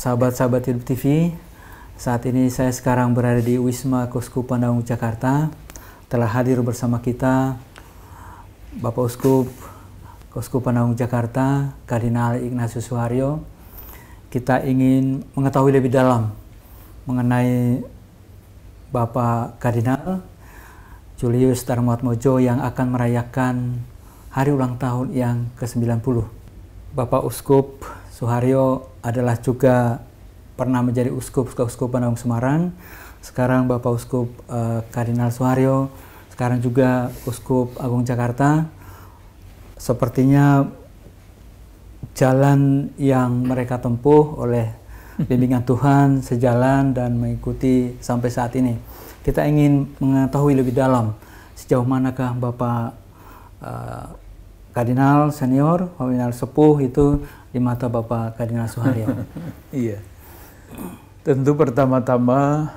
Sahabat-sahabat Hidup TV, saat ini saya sekarang berada di Wisma Keuskupan Agung Jakarta. Telah hadir bersama kita Bapak Uskup Keuskupan Agung Jakarta, Kardinal Ignatius Suharyo. Kita ingin mengetahui lebih dalam mengenai Bapak Kardinal Julius Darmoatmodjo yang akan merayakan hari ulang tahun yang ke-90. Bapak Uskup Suharyo adalah juga pernah menjadi Uskup Keuskupan Agung Semarang. Sekarang Bapak Uskup Kardinal Suharyo, sekarang juga Uskup Agung Jakarta. Sepertinya jalan yang mereka tempuh oleh bimbingan Tuhan sejalan dan mengikuti sampai saat ini. Kita ingin mengetahui lebih dalam sejauh manakah Bapak Kardinal senior, Kardinal sepuh itu di mata Bapak Kardinal Suharyo. Iya. Tentu pertama-tama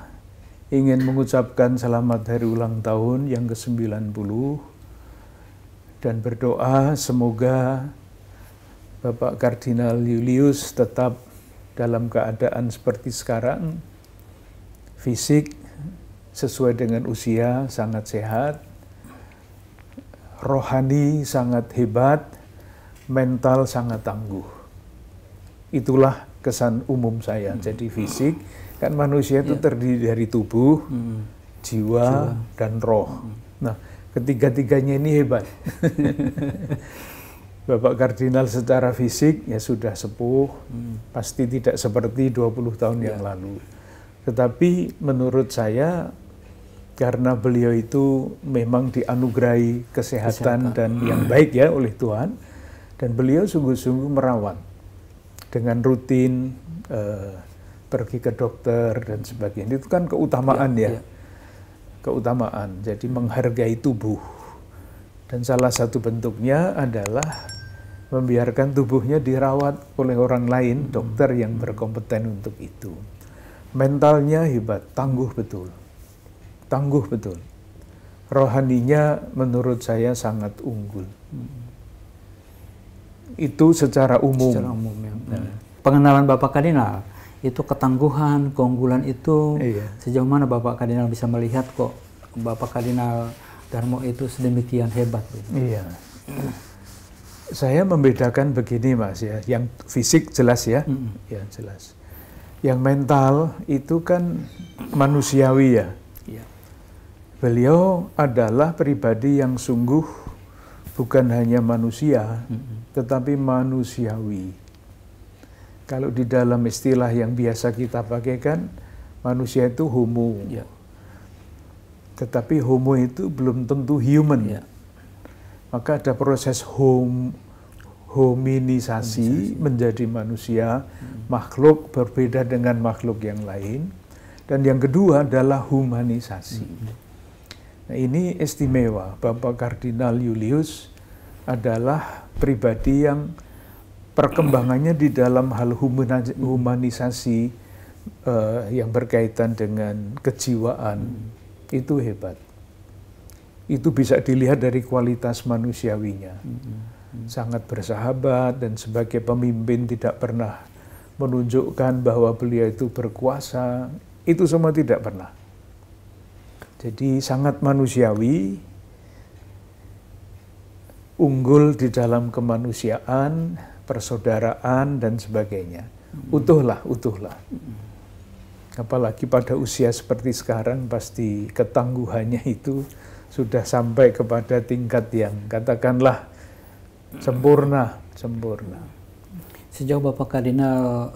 ingin mengucapkan selamat hari ulang tahun yang ke-90 dan berdoa semoga Bapak Kardinal Julius tetap dalam keadaan seperti sekarang, fisik sesuai dengan usia sangat sehat, rohani sangat hebat, mental sangat tangguh. Itulah kesan umum saya. Jadi fisik, kan manusia itu terdiri dari tubuh, jiwa, dan roh. Nah, ketiga-tiganya ini hebat. Bapak Kardinal secara fisik ya sudah sepuh, pasti tidak seperti 20 tahun yang lalu. Tetapi menurut saya, karena beliau itu memang dianugerahi kesehatan dan yang baik ya oleh Tuhan, dan beliau sungguh-sungguh merawat dengan rutin pergi ke dokter dan sebagainya. Itu kan keutamaan keutamaan. Jadi menghargai tubuh. Dan salah satu bentuknya adalah membiarkan tubuhnya dirawat oleh orang lain, dokter yang berkompeten untuk itu. Mentalnya hebat, tangguh betul. Tangguh betul. Rohaninya menurut saya sangat unggul. Itu secara umum. Secara umum ya. Pengenalan Bapak Kardinal, itu ketangguhan, keunggulan itu sejauh mana Bapak Kardinal bisa melihat kok Bapak Kardinal Darmo itu sedemikian hebat? Iya. Saya membedakan begini Mas ya, yang fisik jelas ya, ya jelas. Yang mental itu kan manusiawi ya. Beliau adalah pribadi yang sungguh bukan hanya manusia, tetapi manusiawi. Kalau di dalam istilah yang biasa kita pakai kan, manusia itu homo. Tetapi homo itu belum tentu human. Maka ada proses hominisasi menjadi manusia, makhluk berbeda dengan makhluk yang lain. Dan yang kedua adalah humanisasi. Nah, ini istimewa. Bapak Kardinal Julius adalah pribadi yang perkembangannya di dalam hal humanisasi yang berkaitan dengan kejiwaan itu hebat. Itu bisa dilihat dari kualitas manusiawinya. Sangat bersahabat dan sebagai pemimpin tidak pernah menunjukkan bahwa beliau itu berkuasa. Itu semua tidak pernah. Jadi sangat manusiawi, unggul di dalam kemanusiaan, persaudaraan, dan sebagainya. Utuhlah. Apalagi pada usia seperti sekarang, pasti ketangguhannya itu sudah sampai kepada tingkat yang katakanlah sempurna. Sejauh Bapak Kardinal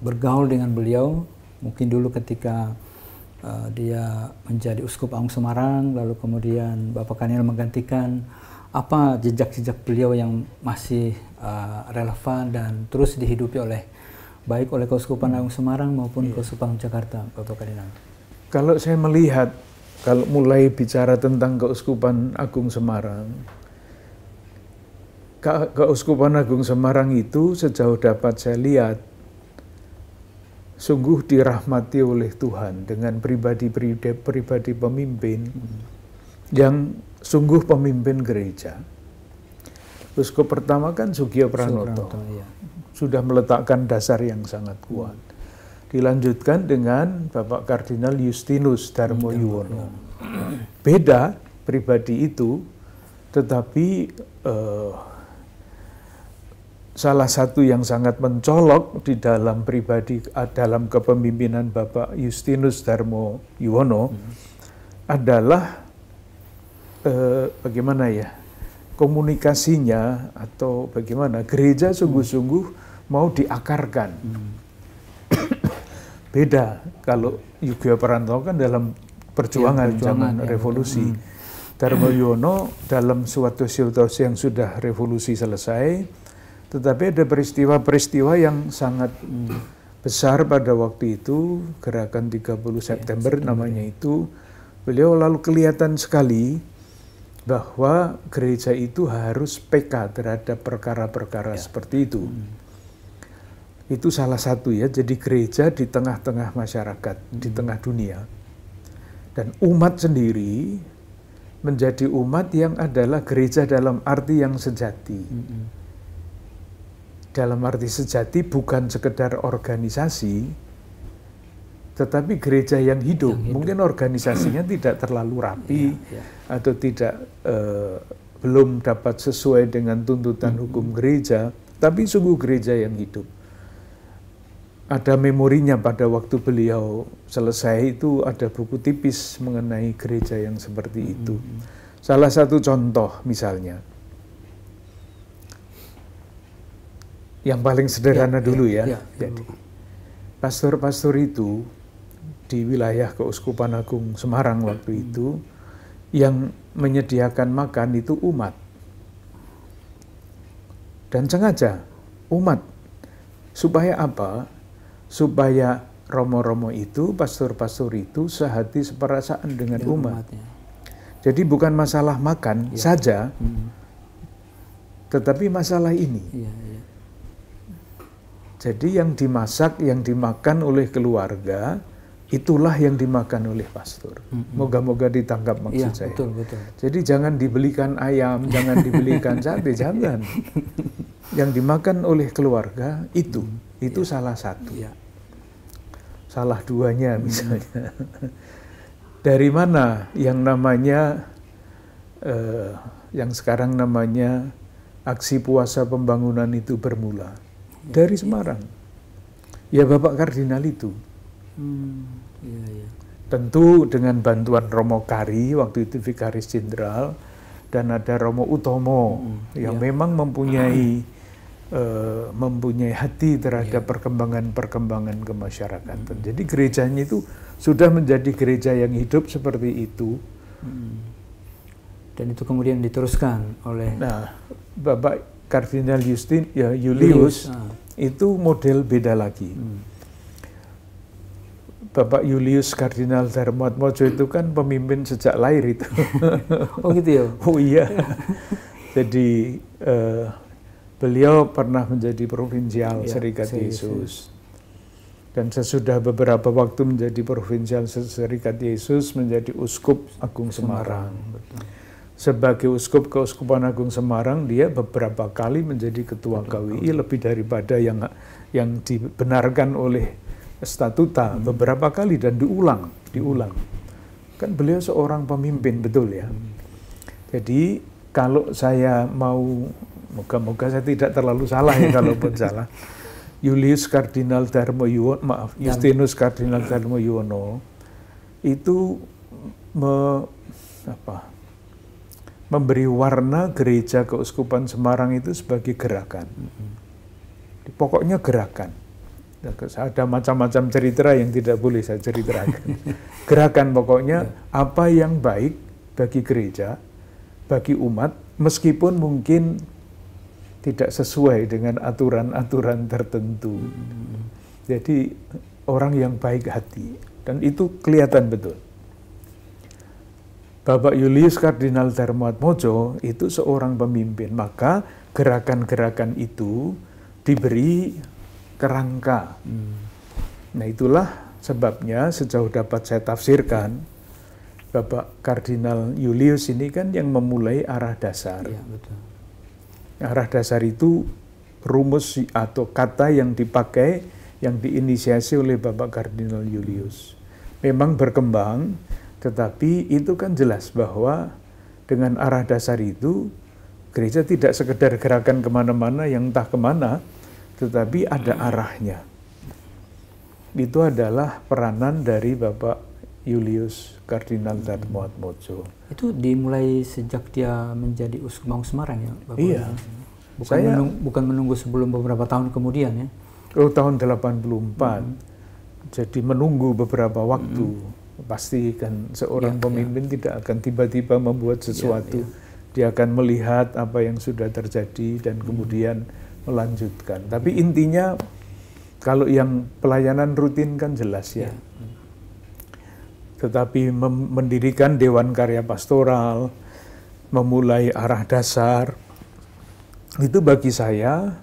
bergaul dengan beliau, mungkin dulu ketika dia menjadi Uskup Agung Semarang, lalu kemudian Bapak Kardinal menggantikan, apa jejak-jejak beliau yang masih relevan dan terus dihidupi baik oleh Keuskupan Agung Semarang maupun Keuskupan Agung Jakarta, Bapak Kardinal? Kalau saya melihat, kalau mulai bicara tentang Keuskupan Agung Semarang, Keuskupan Agung Semarang itu sejauh dapat saya lihat, sungguh dirahmati oleh Tuhan dengan pribadi pemimpin yang sungguh pemimpin gereja. Uskup pertama kan Sugio Pranoto. sudah meletakkan dasar yang sangat kuat. Dilanjutkan dengan Bapak Kardinal Justinus Darmo Yuwono. Beda pribadi itu, tetapi salah satu yang sangat mencolok di dalam pribadi, dalam kepemimpinan Bapak Justinus Darmo Yuwono adalah bagaimana ya, komunikasinya atau bagaimana gereja sungguh-sungguh mau diakarkan. Beda kalau Yogyo Paranto kan dalam perjuangan zaman revolusi. Darmo Yuwono dalam suatu situasi yang sudah revolusi selesai, tetapi ada peristiwa-peristiwa yang sangat besar pada waktu itu, gerakan 30 September namanya itu. Beliau lalu kelihatan sekali bahwa gereja itu harus peka terhadap perkara-perkara seperti itu. Itu salah satu ya, jadi gereja di tengah-tengah masyarakat, di tengah dunia. Dan umat sendiri menjadi umat yang adalah gereja dalam arti yang sejati. Dalam arti sejati bukan sekedar organisasi, tetapi gereja yang hidup. Mungkin organisasinya tidak terlalu rapi atau tidak belum dapat sesuai dengan tuntutan hukum gereja, tapi sungguh gereja yang hidup. Ada memorinya pada waktu beliau selesai itu, ada buku tipis mengenai gereja yang seperti itu. Salah satu contoh misalnya, yang paling sederhana dulu ya. Jadi, pastor-pastor itu di wilayah Keuskupan Agung Semarang waktu itu, yang menyediakan makan itu umat. Dan sengaja umat. Supaya apa? Supaya romo-romo itu, pastor-pastor itu sehati seperasaan dengan umat. Jadi bukan masalah makan saja, tetapi masalah ini. Jadi yang dimasak, yang dimakan oleh keluarga, itulah yang dimakan oleh pastor. Moga-moga ditangkap maksud saya. Betul. Jadi jangan dibelikan ayam, jangan dibelikan sate, jangan. Yang dimakan oleh keluarga itu salah satu. Salah duanya misalnya. Dari mana yang namanya, yang sekarang namanya aksi puasa pembangunan itu bermula? Dari Semarang. Ya Bapak Kardinal itu. Tentu dengan bantuan Romo Kari, waktu itu Vikaris Jenderal, dan ada Romo Utomo yang memang mempunyai hati terhadap perkembangan-perkembangan kemasyarakatan. Jadi gerejanya itu sudah menjadi gereja yang hidup seperti itu. Dan itu kemudian diteruskan oleh Bapak Kardinal Julius itu model beda lagi. Bapak Julius Kardinal Darmoatmojo itu kan pemimpin sejak lahir itu. Oh gitu ya? Oh iya. Jadi beliau pernah menjadi provinsial Serikat Yesus. Dan sesudah beberapa waktu menjadi provinsial Serikat Yesus, menjadi Uskup Agung Semarang. Sebagai Uskup Keuskupan Agung Semarang, dia beberapa kali menjadi Ketua KWI, lebih daripada yang dibenarkan oleh statuta, beberapa kali, dan diulang. Kan beliau seorang pemimpin, betul ya. Jadi kalau saya mau, moga-moga saya tidak terlalu salah ya, kalaupun salah. Julius Kardinal Darmo Yuwono, Justinus Kardinal Darmo Yuwono itu memberi warna gereja Keuskupan Semarang itu sebagai gerakan. Pokoknya gerakan. Ada macam-macam cerita yang tidak boleh saya ceritakan. Gerakan pokoknya apa yang baik bagi gereja, bagi umat, meskipun mungkin tidak sesuai dengan aturan-aturan tertentu. Jadi orang yang baik hati, dan itu kelihatan betul. Bapak Julius Kardinal Darmoatmojo itu seorang pemimpin, maka gerakan-gerakan itu diberi kerangka. Nah itulah sebabnya sejauh dapat saya tafsirkan, Bapak Kardinal Julius ini kan yang memulai arah dasar. Arah dasar itu rumus atau kata yang dipakai, yang diinisiasi oleh Bapak Kardinal Julius. Memang berkembang, tetapi itu kan jelas bahwa dengan arah dasar itu, gereja tidak sekedar gerakan kemana-mana yang entah kemana, tetapi ada arahnya. Itu adalah peranan dari Bapak Julius Kardinal Darmoatmojo. Itu dimulai sejak dia menjadi Uskup Agung Semarang ya, Bapak? Iya. Bukan menunggu sebelum beberapa tahun kemudian ya? Oh, tahun 84. Jadi menunggu beberapa waktu. Pasti kan seorang pemimpin tidak akan tiba-tiba membuat sesuatu. Dia akan melihat apa yang sudah terjadi dan kemudian melanjutkan. Tapi intinya kalau yang pelayanan rutin kan jelas ya. Tetapi mendirikan Dewan Karya Pastoral, memulai arah dasar, itu bagi saya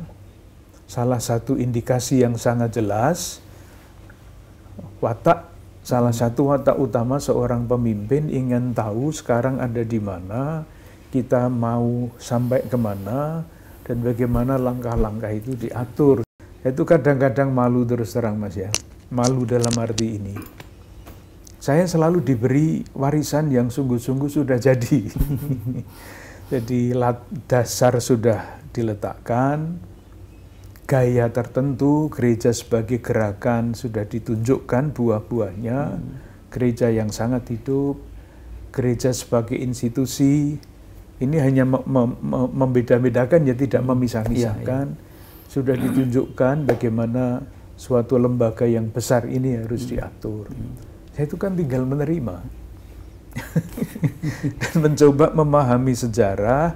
salah satu indikasi yang sangat jelas, salah satu watak utama seorang pemimpin ingin tahu sekarang ada di mana, kita mau sampai kemana, dan bagaimana langkah-langkah itu diatur. Itu kadang-kadang malu terus terang Mas ya, malu dalam arti ini. Saya selalu diberi warisan yang sungguh-sungguh sudah jadi. Jadi dasar sudah diletakkan, gaya tertentu, gereja sebagai gerakan sudah ditunjukkan buah-buahnya, gereja yang sangat hidup, gereja sebagai institusi, ini hanya membeda-bedakan ya, tidak memisah-misahkan, sudah ditunjukkan bagaimana suatu lembaga yang besar ini harus diatur. Saya itu kan tinggal menerima dan mencoba memahami sejarah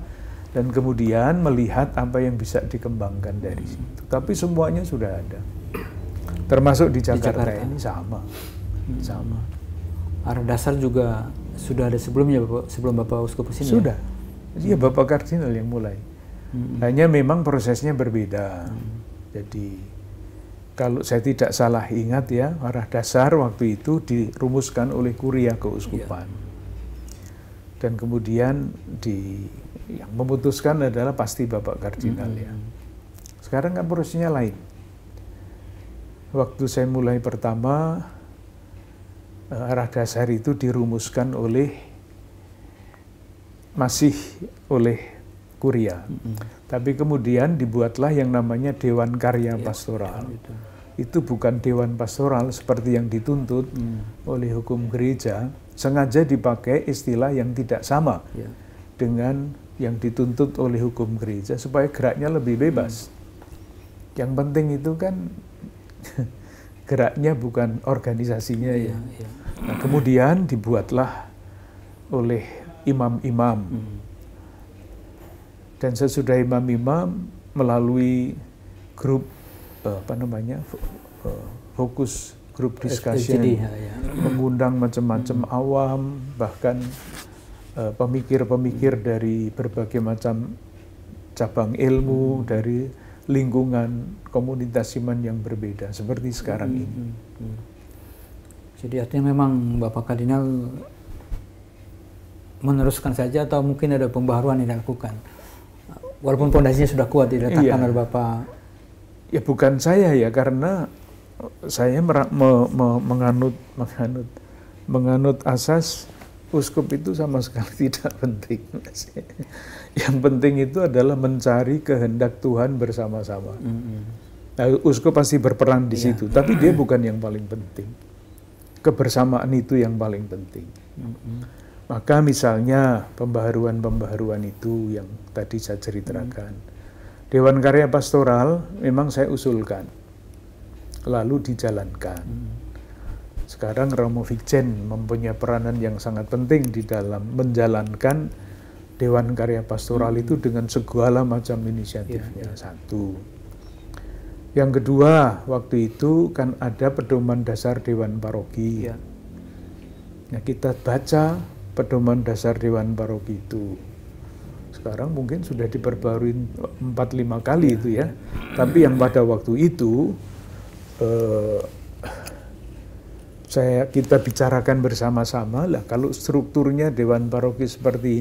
dan kemudian melihat apa yang bisa dikembangkan dari situ. Tapi semuanya sudah ada, termasuk di Jakarta ini sama. Arah dasar juga sudah ada sebelumnya, Bapak, sebelum Bapak Uskup kesini? Sudah, iya Bapak Kardinal yang mulai. Hanya memang prosesnya berbeda. Jadi kalau saya tidak salah ingat ya, arah dasar waktu itu dirumuskan oleh Kuria Keuskupan. Dan kemudian yang memutuskan adalah pasti Bapak Kardinal ya. Sekarang kan prosesnya lain. Waktu saya mulai pertama, arah dasar itu dirumuskan masih oleh Kuria. Tapi kemudian dibuatlah yang namanya Dewan Karya Pastoral. Itu bukan Dewan Pastoral seperti yang dituntut oleh hukum gereja, sengaja dipakai istilah yang tidak sama dengan yang dituntut oleh hukum gereja supaya geraknya lebih bebas. Yang penting itu kan geraknya bukan organisasinya ya. Nah, kemudian dibuatlah oleh imam-imam. Dan sesudah imam-imam melalui grup fokus grup discussion, mengundang macam-macam awam, bahkan pemikir-pemikir dari berbagai macam cabang ilmu, dari lingkungan komunitas iman yang berbeda, seperti sekarang ini. Jadi artinya memang Bapak Kardinal meneruskan saja atau mungkin ada pembaharuan yang dilakukan? Walaupun fondasinya sudah kuat diletakkan oleh Bapak. Ya bukan saya ya, karena saya menganut asas uskup itu sama sekali tidak penting. Yang penting itu adalah mencari kehendak Tuhan bersama-sama. Nah, uskup pasti berperan di situ, tapi dia bukan yang paling penting. Kebersamaan itu yang paling penting. Maka misalnya pembaharuan-pembaharuan itu yang tadi saya ceritakan. Dewan Karya Pastoral memang saya usulkan, lalu dijalankan. Sekarang Romo Vikjen mempunyai peranan yang sangat penting di dalam menjalankan Dewan Karya Pastoral itu dengan segala macam inisiatifnya. Satu. Yang kedua, waktu itu kan ada pedoman dasar Dewan Paroki. Nah, kita baca pedoman dasar Dewan Paroki itu. Sekarang mungkin sudah diperbarui 4-5 kali itu ya. Tapi yang pada waktu itu kita bicarakan bersama-sama lah, kalau strukturnya Dewan Paroki seperti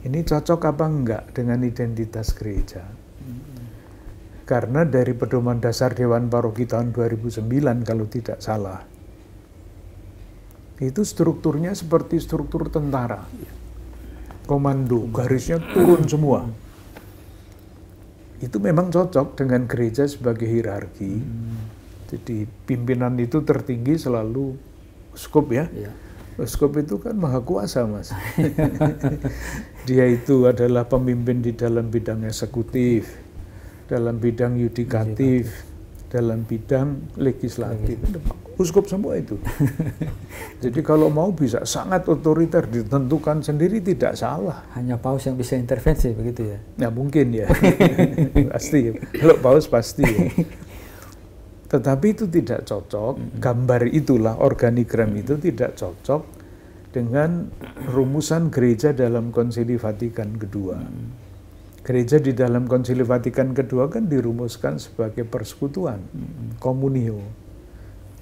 ini cocok apa enggak dengan identitas gereja. Karena dari pedoman dasar Dewan Paroki tahun 2009 kalau tidak salah, itu strukturnya seperti struktur tentara. Komando, garisnya turun semua. Itu memang cocok dengan gereja sebagai hierarki. Jadi pimpinan itu tertinggi selalu uskup ya. Uskup itu kan maha kuasa, Mas. Dia itu adalah pemimpin di dalam bidang eksekutif, dalam bidang yudikatif, dalam bidang legislatif. Uskup semua itu. Jadi kalau mau bisa sangat otoriter, ditentukan sendiri tidak salah. Hanya paus yang bisa intervensi, begitu ya? Ya mungkin ya. Pasti. Kalau paus pasti ya. Tetapi itu tidak cocok, gambar itulah, organigram itu tidak cocok dengan rumusan gereja dalam Konsili Vatikan kedua. Gereja di dalam Konsili Vatikan kedua kan dirumuskan sebagai persekutuan, komunio.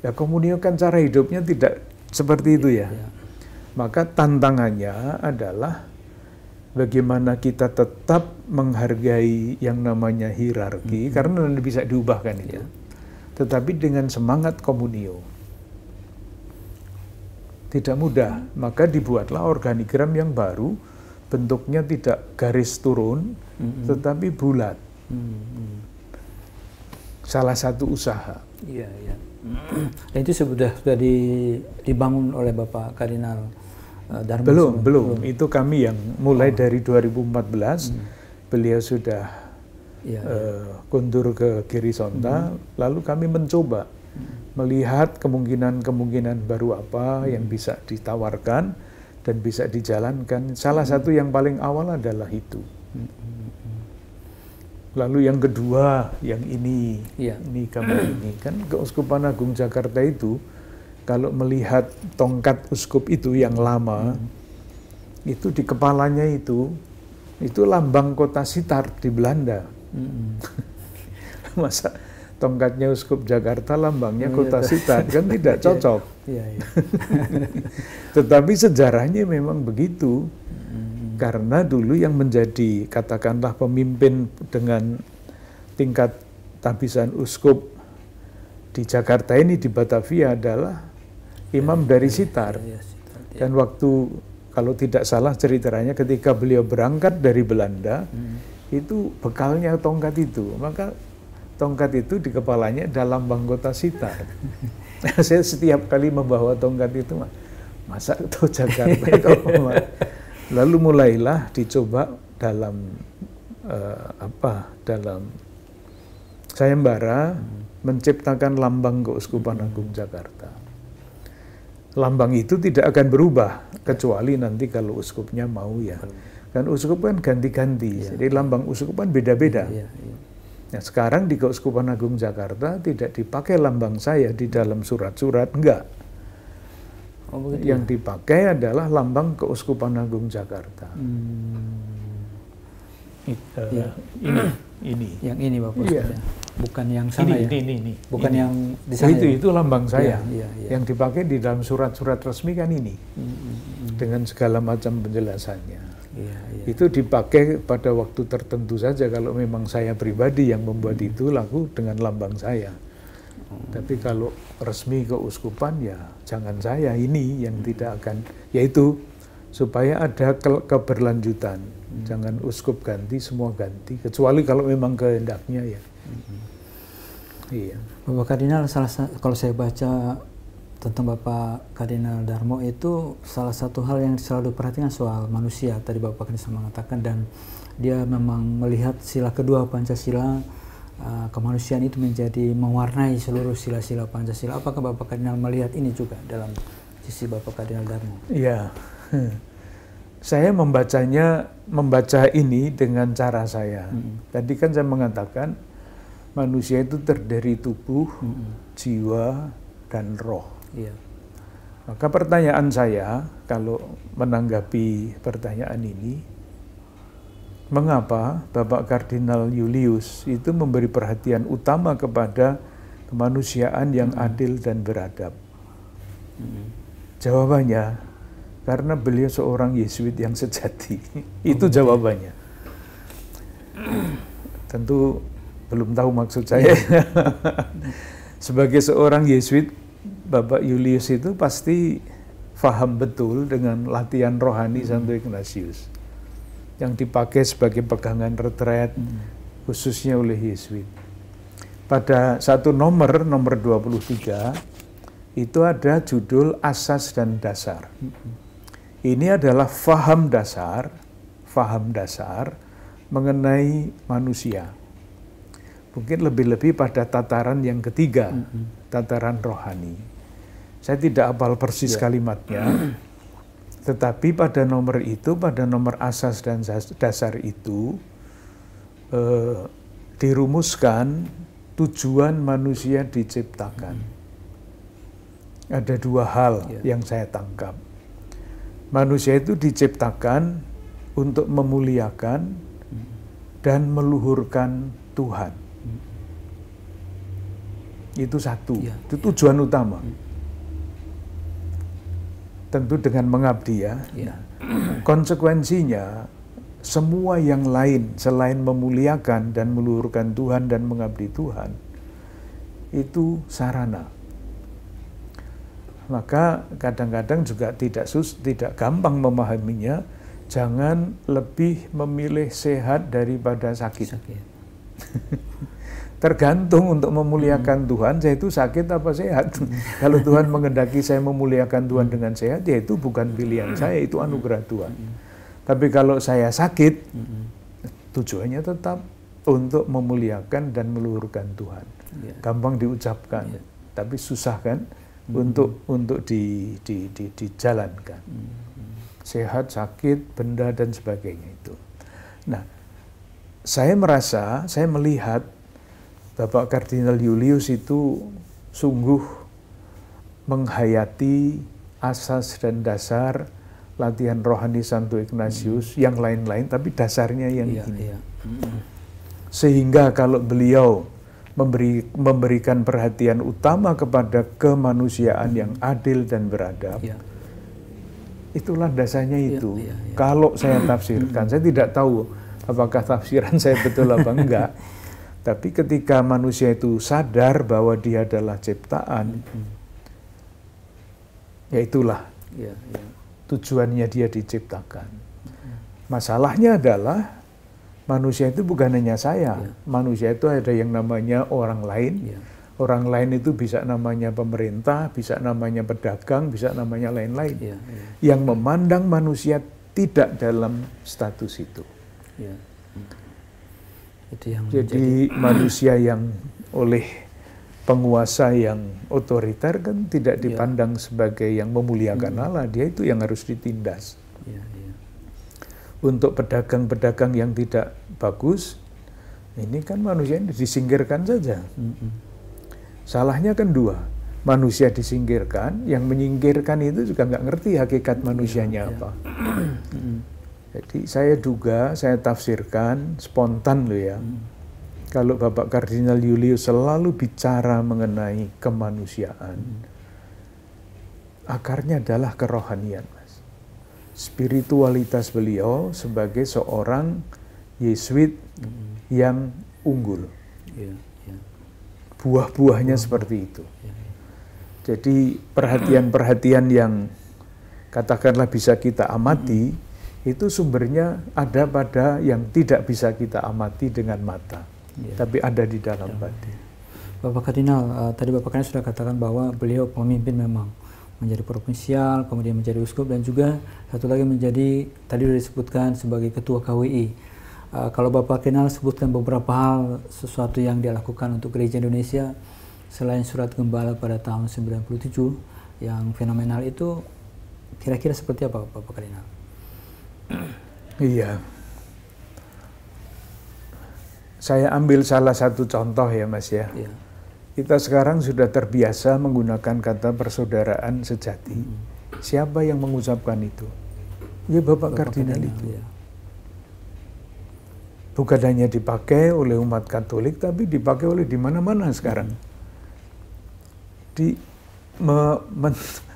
Ya komunio kan cara hidupnya tidak seperti itu ya. Maka tantangannya adalah bagaimana kita tetap menghargai yang namanya hierarki, karena nanti bisa diubahkan itu. Tetapi dengan semangat komunio. Tidak mudah, maka dibuatlah organigram yang baru, bentuknya tidak garis turun, tetapi bulat. Salah satu usaha. Iya, iya. Dan itu sudah dibangun oleh Bapak Kardinal Darmo? Belum. Itu kami yang mulai dari 2014, beliau sudah kundur ke Girisonta, lalu kami mencoba melihat kemungkinan-kemungkinan baru apa yang bisa ditawarkan dan bisa dijalankan. Salah satu yang paling awal adalah itu. Lalu yang kedua, yang ini kami ini kan Keuskupan Agung Jakarta itu, kalau melihat tongkat uskup itu yang lama, itu di kepalanya itu lambang kota Sitar di Belanda. Masa tongkatnya uskup Jakarta lambangnya kota Sitar, kan tidak cocok. Tetapi sejarahnya memang begitu. Karena dulu yang menjadi katakanlah pemimpin dengan tingkat tabisan uskup di Jakarta ini, di Batavia, adalah imam dari Sitar. Dan waktu, kalau tidak salah ceritanya, ketika beliau berangkat dari Belanda, itu bekalnya tongkat itu. Maka tongkat itu di kepalanya ada lambang kota Sitar. Saya setiap kali membawa tongkat itu, masa itu Jakarta. Lalu mulailah dicoba dalam dalam sayembara menciptakan lambang Keuskupan Agung Jakarta. Lambang itu tidak akan berubah kecuali nanti kalau uskupnya mau ya. Kan uskup kan ganti-ganti, jadi lambang uskup kan beda-beda. Nah, sekarang di Keuskupan Agung Jakarta tidak dipakai lambang saya di dalam surat-surat, enggak. Yang dipakai adalah lambang Keuskupan Agung Jakarta. Ini. Yang ini Bapak. Bukan yang sana ini. Bukan yang di sana. Itu lambang saya. Yang dipakai di dalam surat-surat resmi kan ini. Dengan segala macam penjelasannya. Itu dipakai pada waktu tertentu saja kalau memang saya pribadi yang membuat itu laku dengan lambang saya. Tapi kalau resmi keuskupan ya jangan saya, ini yang tidak akan, yaitu supaya ada keberlanjutan. Jangan uskup ganti, semua ganti, kecuali kalau memang kehendaknya ya. Iya. Bapak Kardinal, kalau saya baca tentang Bapak Kardinal Darmo itu, salah satu hal yang selalu diperhatikan soal manusia. Tadi Bapak Kardinal mengatakan, dan dia memang melihat sila kedua Pancasila, kemanusiaan itu menjadi mewarnai seluruh sila-sila Pancasila. Apakah Bapak Kardinal melihat ini juga dalam sisi Bapak Kardinal Darmo? Iya, saya membaca ini dengan cara saya. Tadi kan saya mengatakan manusia itu terdiri tubuh, jiwa, dan roh. Maka pertanyaan saya kalau menanggapi pertanyaan ini, mengapa Bapak Kardinal Julius itu memberi perhatian utama kepada kemanusiaan yang adil dan beradab? Jawabannya, karena beliau seorang Yesuit yang sejati. Itu jawabannya. Tentu belum tahu maksud saya. Sebagai seorang Yesuit, Bapak Julius itu pasti paham betul dengan latihan rohani Santo Ignatius yang dipakai sebagai pegangan retret khususnya oleh Yesuit. Pada satu nomor 23, itu ada judul asas dan dasar. Ini adalah faham dasar mengenai manusia. Mungkin lebih-lebih pada tataran yang ketiga, tataran rohani. Saya tidak hafal persis kalimatnya, tetapi pada nomor itu, pada nomor asas dan dasar itu, dirumuskan tujuan manusia diciptakan. Ada dua hal yang saya tangkap. Manusia itu diciptakan untuk memuliakan dan meluhurkan Tuhan. Itu satu, itu tujuan utama. Tentu dengan mengabdi ya. Konsekuensinya, semua yang lain selain memuliakan dan meluhurkan Tuhan dan mengabdi Tuhan, itu sarana. Maka kadang-kadang juga tidak gampang memahaminya. Jangan lebih memilih sehat daripada sakit. Tergantung untuk memuliakan Tuhan, saya itu sakit apa sehat. Kalau Tuhan menghendaki saya memuliakan Tuhan dengan sehat, ya itu bukan pilihan saya, itu anugerah Tuhan. Tapi kalau saya sakit, tujuannya tetap untuk memuliakan dan meluhurkan Tuhan. Gampang diucapkan, tapi susah kan untuk dijalankan. Sehat, sakit, benda dan sebagainya itu. Nah, saya melihat Bapak Kardinal Julius itu sungguh menghayati asas dan dasar latihan rohani Santo Ignatius, yang lain-lain, tapi dasarnya yang ini. Sehingga kalau beliau memberikan perhatian utama kepada kemanusiaan yang adil dan beradab, itu landasannya itu. Kalau saya tafsirkan, saya tidak tahu apakah tafsiran saya betul apa enggak, tapi ketika manusia itu sadar bahwa dia adalah ciptaan, ya itulah tujuannya dia diciptakan. Masalahnya adalah manusia itu bukan hanya saya, manusia itu ada yang namanya orang lain. Orang lain itu bisa namanya pemerintah, bisa namanya pedagang, bisa namanya lain-lain. Yang memandang manusia tidak dalam status itu. Jadi manusia yang oleh penguasa yang otoriter kan tidak dipandang sebagai yang memuliakan Allah, dia itu yang harus ditindas. Untuk pedagang-pedagang yang tidak bagus, ini kan manusia ini disingkirkan saja. Salahnya kan dua, manusia disingkirkan, yang menyingkirkan itu juga nggak ngerti hakikat manusianya apa. Jadi saya tafsirkan spontan loh ya. Kalau Bapak Kardinal Julius selalu bicara mengenai kemanusiaan, akarnya adalah kerohanian, Mas. Spiritualitas beliau sebagai seorang Yesuit yang unggul. Buah-buahnya seperti itu. Jadi perhatian-perhatian yang katakanlah bisa kita amati, itu sumbernya ada pada yang tidak bisa kita amati dengan mata, tapi ada di dalam batin. Bapak Kardinal, tadi Bapak Kardinal sudah katakan bahwa beliau pemimpin memang, menjadi provinsial, kemudian menjadi uskup, dan juga satu lagi menjadi, tadi sudah disebutkan sebagai ketua KWI. Kalau Bapak Kardinal sebutkan beberapa hal, sesuatu yang dia lakukan untuk gereja Indonesia, selain surat gembala pada tahun 97, yang fenomenal itu, kira-kira seperti apa Bapak Kardinal? Iya. Saya ambil salah satu contoh ya Mas ya. Kita sekarang sudah terbiasa menggunakan kata persaudaraan sejati. Siapa yang mengucapkan itu? Ya Bapak Kardinal itu. Bukan hanya dipakai oleh umat Katolik, tapi dipakai oleh di mana-mana sekarang.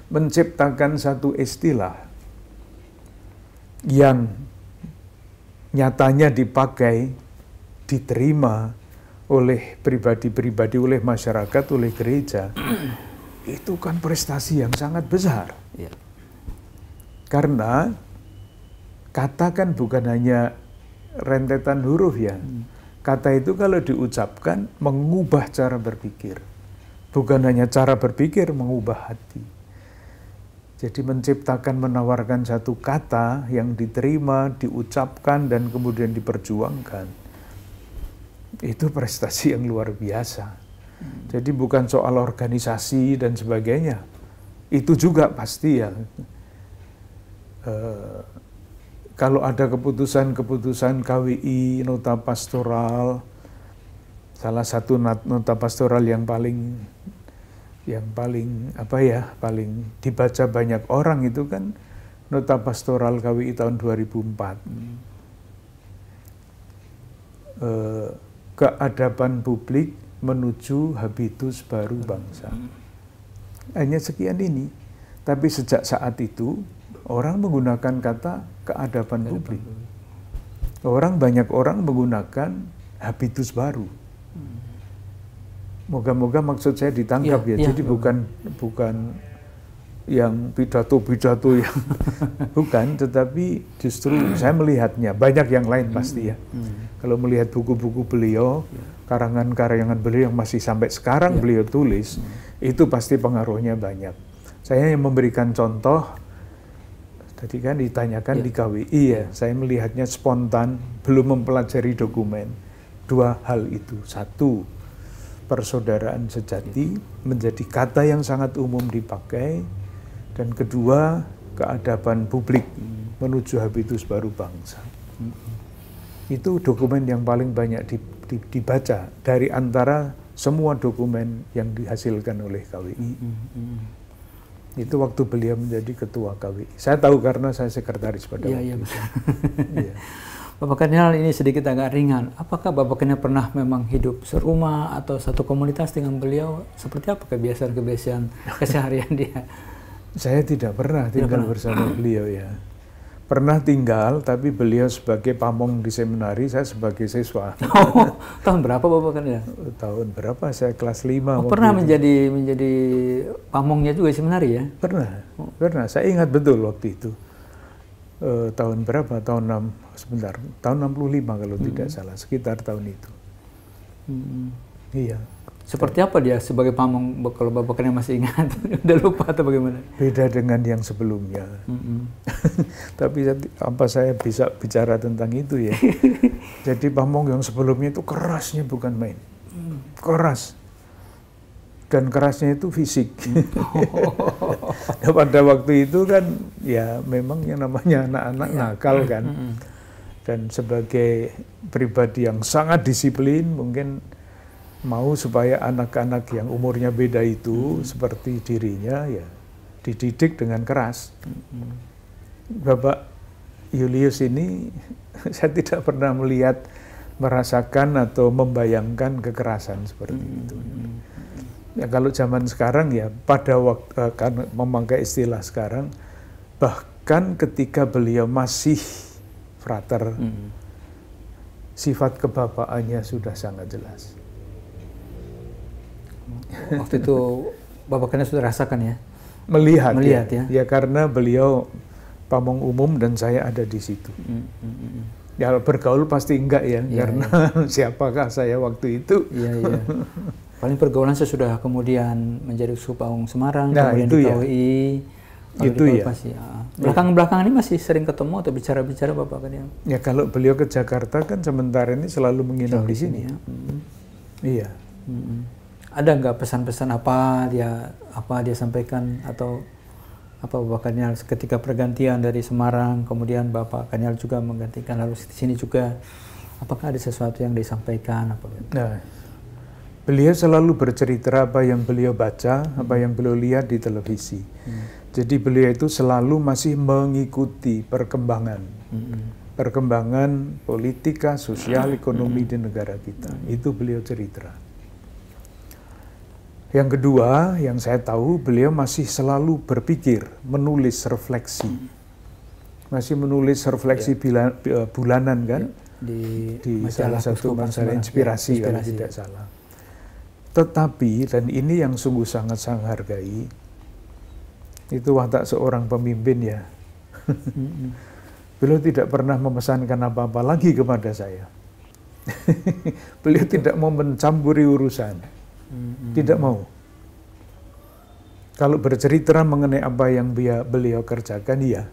Menciptakan satu istilah yang nyatanya dipakai, diterima oleh pribadi-pribadi, oleh masyarakat, oleh gereja, itu kan prestasi yang sangat besar. Ya. Karena kata kan bukan hanya rentetan huruf ya. Kata itu kalau diucapkan mengubah cara berpikir. Bukan hanya cara berpikir, mengubah hati. Jadi menciptakan, menawarkan satu kata yang diterima, diucapkan, dan kemudian diperjuangkan. Itu prestasi yang luar biasa. Jadi bukan soal organisasi dan sebagainya. Itu juga pasti ya. Kalau ada keputusan-keputusan KWI, nota pastoral, salah satu nota pastoral yang paling paling dibaca banyak orang itu kan nota pastoral KWI tahun 2004. Keadaban publik menuju habitus baru bangsa. Hanya sekian ini. Tapi sejak saat itu orang menggunakan kata keadaban publik. Banyak orang menggunakan habitus baru. Moga-moga maksud saya ditangkap ya. Jadi bukan yang pidato-pidato yang bukan, tetapi justru saya melihatnya banyak yang lain pasti ya. Kalau melihat buku-buku beliau, karangan-karangan beliau yang masih sampai sekarang beliau tulis, itu pasti pengaruhnya banyak. Saya yang memberikan contoh. Tadi kan ditanyakan di KWI ya, saya melihatnya spontan, belum mempelajari dokumen. Dua hal itu. Satu, persaudaraan sejati menjadi kata yang sangat umum dipakai. Dan kedua, keadaban publik menuju habitus baru bangsa. Itu dokumen yang paling banyak dibaca dari antara semua dokumen yang dihasilkan oleh KWI. Itu waktu beliau menjadi ketua KWI. Saya tahu karena saya sekretaris pada waktu itu. Iya. Bapak Kardinal, ini sedikit agak ringan. Apakah Bapak Kardinal pernah memang hidup serumah atau satu komunitas dengan beliau? Seperti apa kebiasaan-kebiasaan keseharian dia? Saya tidak pernah tinggal bersama beliau ya. Pernah tinggal, tapi beliau sebagai pamong di seminari, saya sebagai siswa. Oh, tahun berapa Bapak Kardinal? Tahun berapa? Saya kelas 5. Oh, pernah menjadi pamongnya juga di seminari ya? Pernah. Saya ingat betul waktu itu. Tahun berapa? Tahun 65 kalau tidak salah, sekitar tahun itu. Iya. Seperti apa dia sebagai pamong, kalau Bapak Kardinal masih ingat? Udah lupa atau bagaimana? Beda dengan yang sebelumnya. Tapi apa saya bisa bicara tentang itu ya? Jadi pamong yang sebelumnya itu kerasnya bukan main. Keras. Dan kerasnya itu fisik. Pada waktu itu kan ya memang yang namanya anak-anak nakal kan. Dan sebagai pribadi yang sangat disiplin, mungkin mau supaya anak-anak yang umurnya beda itu seperti dirinya ya dididik dengan keras. Bapak Julius ini saya tidak pernah merasakan atau membayangkan kekerasan seperti itu. Ya kalau zaman sekarang ya pada waktu kan memakai istilah sekarang, bahkan ketika beliau masih frater, sifat kebapaannya sudah sangat jelas. Waktu itu Bapak Kardinal sudah rasakan ya? Melihat ya? Ya karena beliau pamong umum dan saya ada di situ. Ya bergaul pasti enggak ya, karena siapakah saya waktu itu. Iya. Paling pergaulan saya sudah kemudian menjadi Uskup Agung Semarang, nah, kemudian itu di KWI. Itu ya. Belakang-belakangan ini masih sering ketemu atau bicara-bicara Bapak Kardinal? Ya kalau beliau ke Jakarta kan sementara ini selalu menginap di sini. Ya. Iya. Ada nggak pesan-pesan apa dia sampaikan atau apa Bapak Kardinal ketika pergantian dari Semarang, kemudian Bapak Kardinal juga menggantikan lalu di sini juga, apakah ada sesuatu yang disampaikan apa? Nah, beliau selalu bercerita apa yang beliau baca, apa yang beliau lihat di televisi. Jadi beliau itu selalu masih mengikuti perkembangan politika, sosial, ekonomi di negara kita. Itu beliau cerita. Yang kedua, yang saya tahu, beliau masih selalu berpikir, menulis refleksi. Masih menulis refleksi bulanan kan? di salah satu masalah inspirasi kalau tidak salah. Tetapi, dan ini yang sungguh sangat saya hargai, itu watak seorang pemimpin ya. Beliau tidak pernah memesankan apa-apa lagi kepada saya. Beliau tidak mau mencampuri urusan, tidak mau. Kalau bercerita mengenai apa yang beliau kerjakan, iya.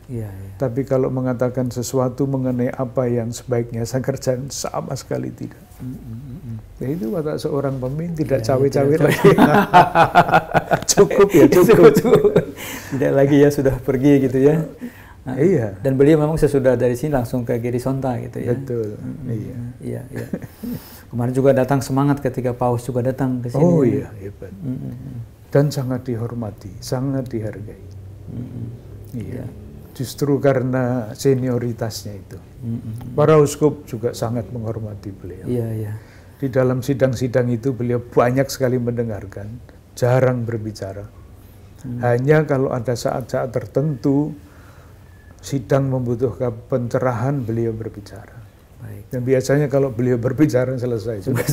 Tapi kalau mengatakan sesuatu mengenai apa yang sebaiknya saya kerjakan, sama sekali tidak. Ya itu watak seorang pemimpin, tidak cawe-cawe lagi. Cukup ya, cukup. Tidak lagi ya, sudah pergi gitu ya. Iya. Dan beliau memang sesudah dari sini langsung ke Girisonta gitu ya. Betul. Iya. Kemarin juga datang semangat ketika Paus juga datang ke sini. Oh iya, hebat. Dan sangat dihormati, sangat dihargai. Iya. Justru karena senioritasnya itu. Para uskup juga sangat menghormati beliau. Iya. Di dalam sidang-sidang itu beliau banyak sekali mendengarkan, jarang berbicara. Hanya kalau ada saat-saat tertentu sidang membutuhkan pencerahan, beliau berbicara. Baik. Dan biasanya kalau beliau berbicara selesai. Sudah.